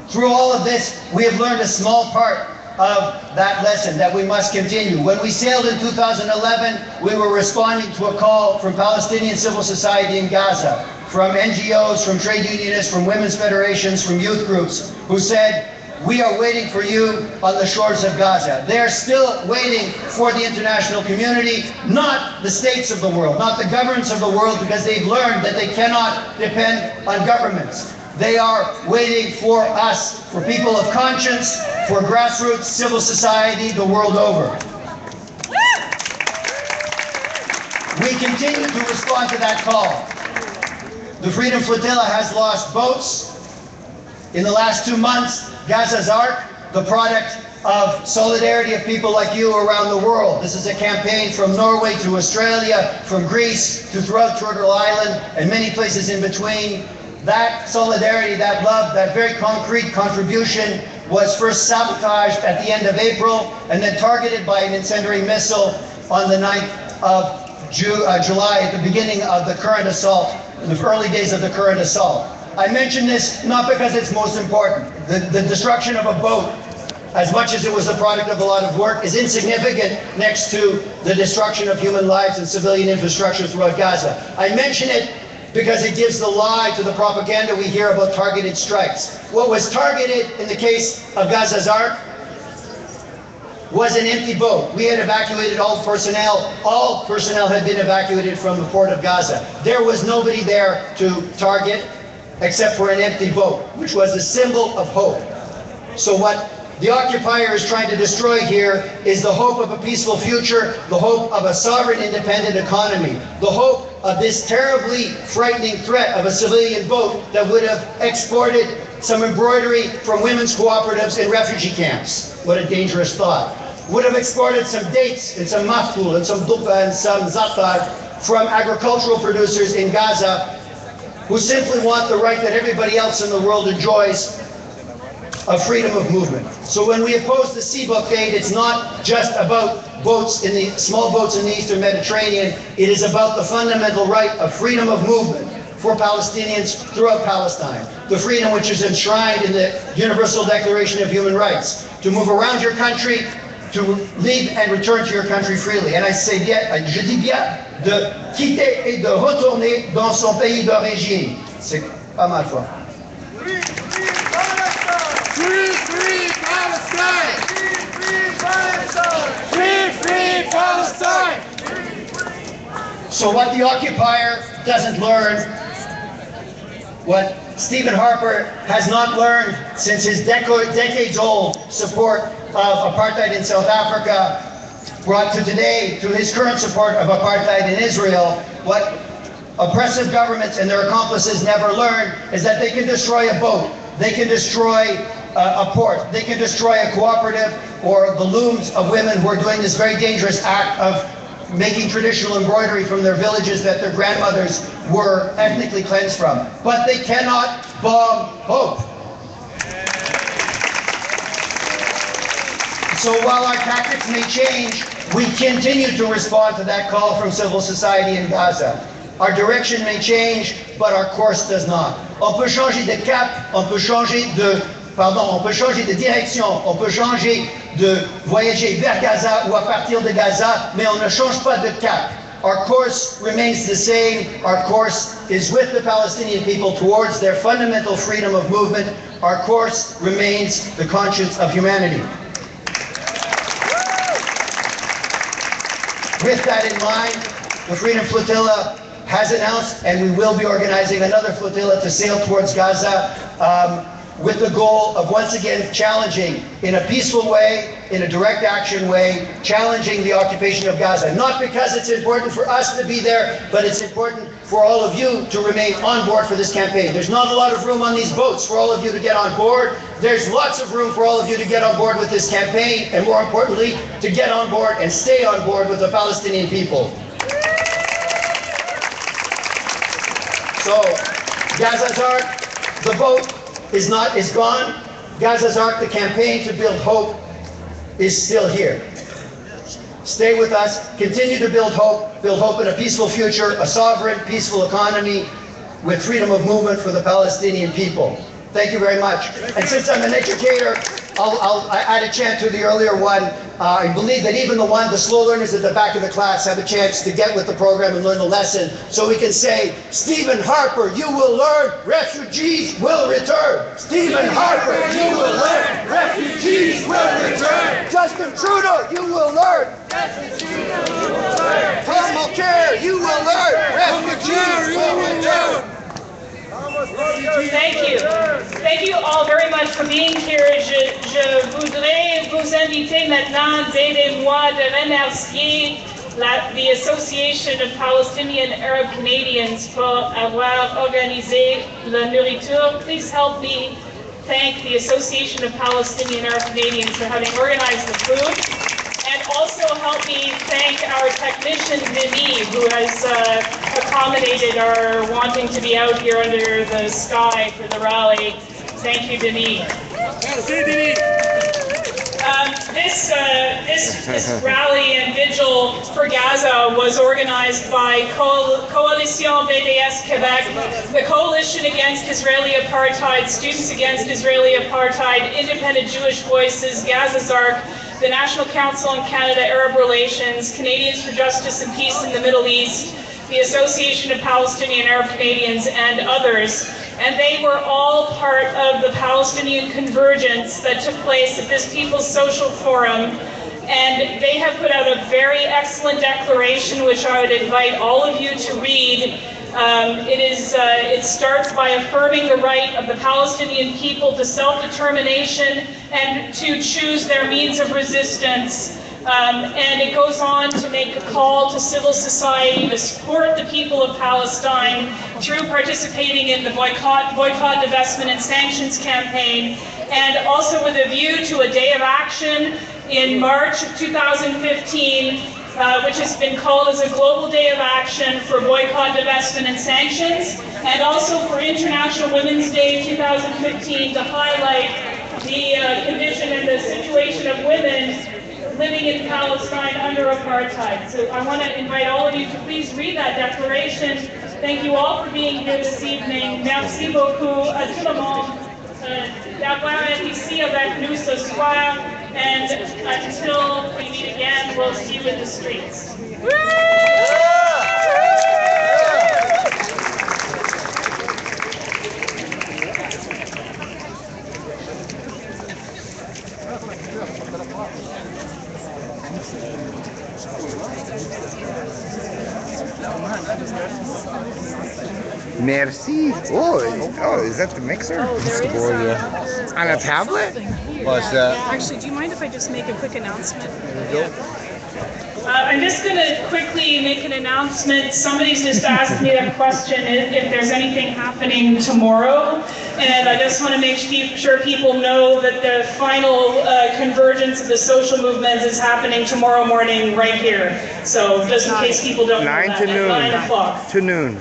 Through all of this, we have learned a small part of that lesson that we must continue. When we sailed in 2011, we were responding to a call from Palestinian civil society in Gaza, from NGOs, from trade unionists, from women's federations, from youth groups, who said, "We are waiting for you on the shores of Gaza." They're still waiting for the international community, not the states of the world, not the governments of the world, because they've learned that they cannot depend on governments. They are waiting for us, for people of conscience, for grassroots civil society the world over. We continue to respond to that call. The Freedom Flotilla has lost boats. In the last 2 months, Gaza's Ark, the product of solidarity of people like you around the world. This is a campaign from Norway to Australia, from Greece to throughout Turtle Island, and many places in between. That solidarity, that love, that very concrete contribution was first sabotaged at the end of April and then targeted by an incendiary missile on the 9th of July, at the beginning of the current assault, in the early days of the current assault. I mention this not because it's most important. The destruction of a boat, as much as it was the product of a lot of work, is insignificant next to the destruction of human lives and civilian infrastructure throughout Gaza. I mention it because it gives the lie to the propaganda we hear about targeted strikes. What was targeted in the case of Gaza's Ark was an empty boat. We had evacuated all personnel. All personnel had been evacuated from the port of Gaza. There was nobody there to target except for an empty boat, which was a symbol of hope. So what the occupier is trying to destroy here is the hope of a peaceful future, the hope of a sovereign, independent economy, the hope of this terribly frightening threat of a civilian boat that would have exported some embroidery from women's cooperatives in refugee camps. What a dangerous thought. Would have exported some dates and some maftoul and some dupa and some za'atar from agricultural producers in Gaza who simply want the right that everybody else in the world enjoys of freedom of movement. So when we oppose the sea blockade, it's not just about boats in the small boats in the Eastern Mediterranean. It is about the fundamental right of freedom of movement for Palestinians throughout Palestine. The freedom which is enshrined in the Universal Declaration of Human Rights, to move around your country, to leave and return to your country freely. And I say bien, je dis bien, de quitter et de retourner dans son pays d'origine. C'est pas mal fort. Free, free Palestine! Free, free Palestine! Free, free Palestine! So what the occupier doesn't learn, what Stephen Harper has not learned since his decades-old support of apartheid in South Africa, brought to today to his current support of apartheid in Israel, what oppressive governments and their accomplices never learn is that they can destroy a boat, they can destroy a port, they can destroy a cooperative or the looms of women who are doing this very dangerous act of making traditional embroidery from their villages that their grandmothers were ethnically cleansed from. But they cannot bomb hope. So while our tactics may change, we continue to respond to that call from civil society in Gaza. Our direction may change, but our course does not. On peut changer de cap, on peut changer de direction, on peut changer de voyager vers Gaza ou à partir de Gaza, mais on ne change pas de cap. Our course remains the same. Our course is with the Palestinian people towards their fundamental freedom of movement. Our course remains the conscience of humanity. With that in mind, the Freedom Flotilla has announced, and we will be organizing another flotilla to sail towards Gaza with the goal of once again challenging in a peaceful way, in a direct action way, challenging the occupation of Gaza. Not because it's important for us to be there, but it's important for all of you to remain on board for this campaign. There's not a lot of room on these boats for all of you to get on board. There's lots of room for all of you to get on board with this campaign, and more importantly, to get on board and stay on board with the Palestinian people. So, Gaza's Ark, the boat is gone. Gaza's Ark, the campaign to build hope, is still here. Stay with us, continue to build hope in a peaceful future, a sovereign, peaceful economy with freedom of movement for the Palestinian people. Thank you very much. And since I'm an educator, I'll add a chant to the earlier one. I believe that even the slow learners at the back of the class have a chance to get with the program and learn the lesson. So we can say, Stephen Harper, you will learn, refugees will return. Stephen Harper, you will learn, refugees will return. Justin Trudeau, you will learn. Tom Mulcair, you will learn, refugees will return. Thank you. Thank you all very much for being here. Je voudrais vous inviter maintenant d'aidez-moi de remercier the Association of Palestinian Arab Canadians pour avoir organisé la nourriture. Please help me thank the Association of Palestinian Arab Canadians for having organized the food. And also help me thank our technician, Denis, who has accommodated our wanting to be out here under the sky for the rally. Thank you, Denis. This rally and vigil for Gaza was organized by Coalition BDS Quebec, the Coalition Against Israeli Apartheid, Students Against Israeli Apartheid, Independent Jewish Voices, Gaza's Ark, the National Council on Canada Arab Relations, Canadians for Justice and Peace in the Middle East, the Association of Palestinian Arab Canadians, and others. And they were all part of the Palestinian convergence that took place at this People's Social Forum. And they have put out a very excellent declaration, which I would invite all of you to read. It starts by affirming the right of the Palestinian people to self-determination and to choose their means of resistance. And it goes on to make a call to civil society to support the people of Palestine through participating in the boycott, divestment, and sanctions campaign, and also with a view to a day of action in March of 2015, which has been called as a global day of action for boycott, divestment, and sanctions, and also for International Women's Day 2015 to highlight the condition and the situation of women living in Palestine under apartheid. So I want to invite all of you to please read that declaration. Thank you all for being here this evening. Merci beaucoup à tout le monde d'avoir été ici avec nous ce soir. And until we meet again, we'll see you in the streets. Merci. Oh, is that the mixer? Oh, there is yeah. On a tablet? What's that? Actually, do you mind if I just make a quick announcement? I'm just going to quickly make an announcement. Somebody's just asked me a question if there's anything happening tomorrow. And I just want to make sure people know that the final convergence of the social movements is happening tomorrow morning right here. So just in case people don't know that, at 9 o'clock. To noon.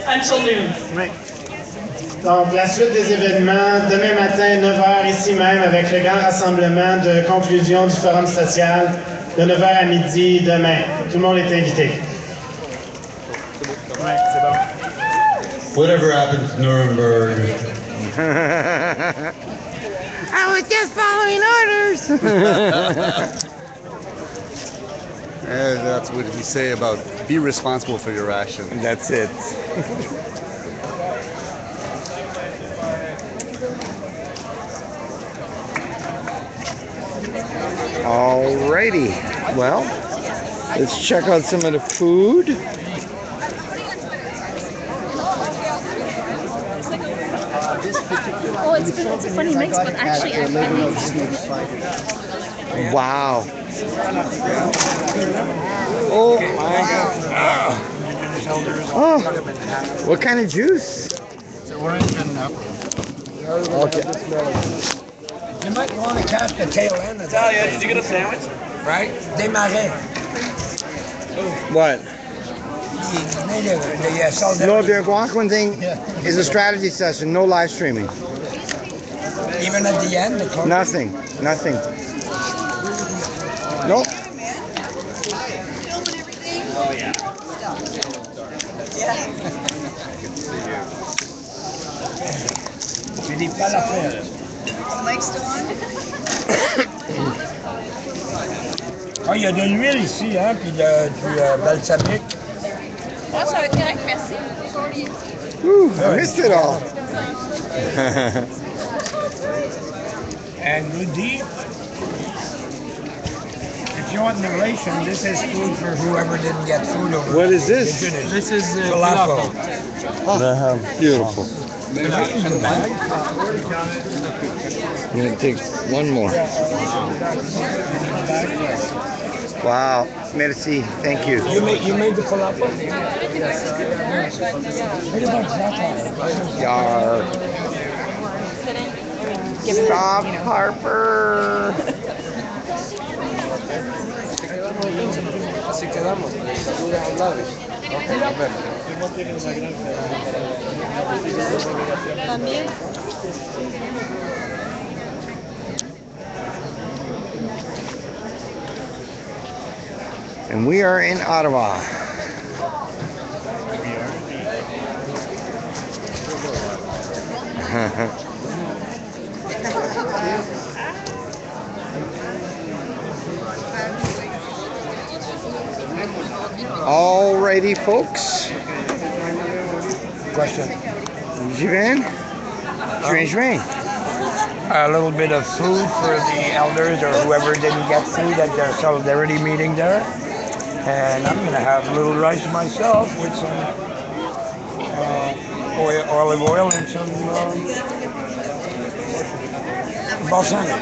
Until noon. Oui. Donc, la suite des événements, demain matin, 9h, ici même, avec le grand rassemblement de conclusion du Forum social, de 9h à midi, demain. Tout le monde est invité. Ouais, c'est bon. Whatever happened to Nuremberg? I was just following orders. That's what we say about be responsible for your actions. That's it. Alrighty. Well, let's check out some of the food. Oh, it's a funny mix, but actually I Wow. Oh my God. Oh, what kind of juice? It's orange and apple. Okay. You might want to catch the tail end of that. Talia, did you get a sandwich? Right? Desmarais. What? No, the Algonquin thing is a strategy session, no live streaming. Even at the end? Nothing. Nothing. Nope. Oh, yeah. Tu dis pas l'affaire. Mike still on? Ah, il y a de l'huile ici, hein, puis du balsamique. Ah, ça va être correct, merci. Whew, I missed it all. And Rudy, if you want narration, this is food for whoever didn't get food over. What is this? This is falafel. Beautiful. I'm going to take one more. Wow. Merci. Thank you. You made the falafel? Yar. Stop, Harper. Así quedamos. También. And we are in Ottawa. Alrighty, folks. Question. Strange rain. A little bit of food for the elders or whoever didn't get food at their solidarity meeting there. And I'm going to have a little rice myself with some olive oil and some balsamic.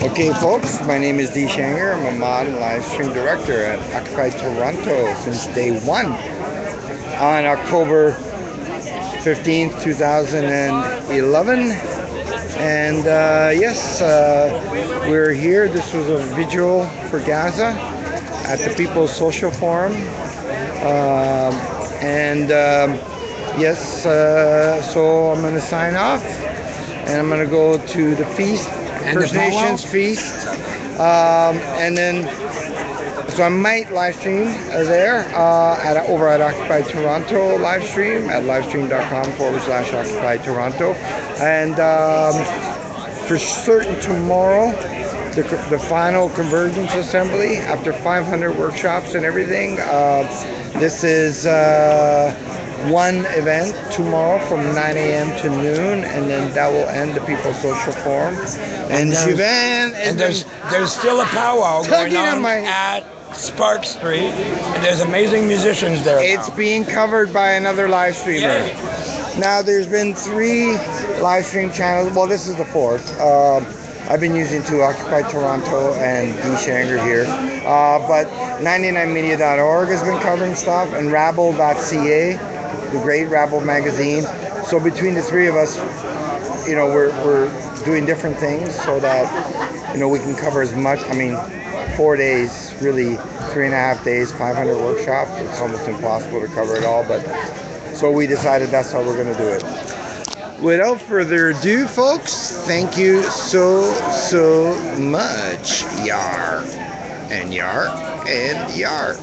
Okay, folks, my name is Shanger. I'm a mod and live stream director at Occupy Toronto since day one on October 15th, 2011. And yes, we're here. This was a vigil for Gaza at the People's Social Forum. Yes, so I'm going to sign off and I'm going to go to the feast. First Nations feast, and then so I might live stream there over at Occupy Toronto live stream at livestream.com/Occupy Toronto, and for certain tomorrow the final convergence assembly after 500 workshops and everything. This is one event tomorrow from 9 a.m. to noon, and then that will end the People's Social Forum. And there's still a powwow going on at Spark Street, and there's amazing musicians there. It's being covered by another live streamer. Yay. Now there's been 3 live stream channels. Well, this is the 4th. I've been using 2, Occupy Toronto and Shanger here. But 99media.org has been covering stuff, and rabble.ca, the great Rabble magazine. So between the 3 of us, you know, we're doing different things so that, you know, we can cover as much. I mean, 4 days, really 3.5 days, 500 workshops. It's almost impossible to cover it all, but so we decided that's how we're going to do it. Without further ado, folks, thank you so much. Yar and yar and yar.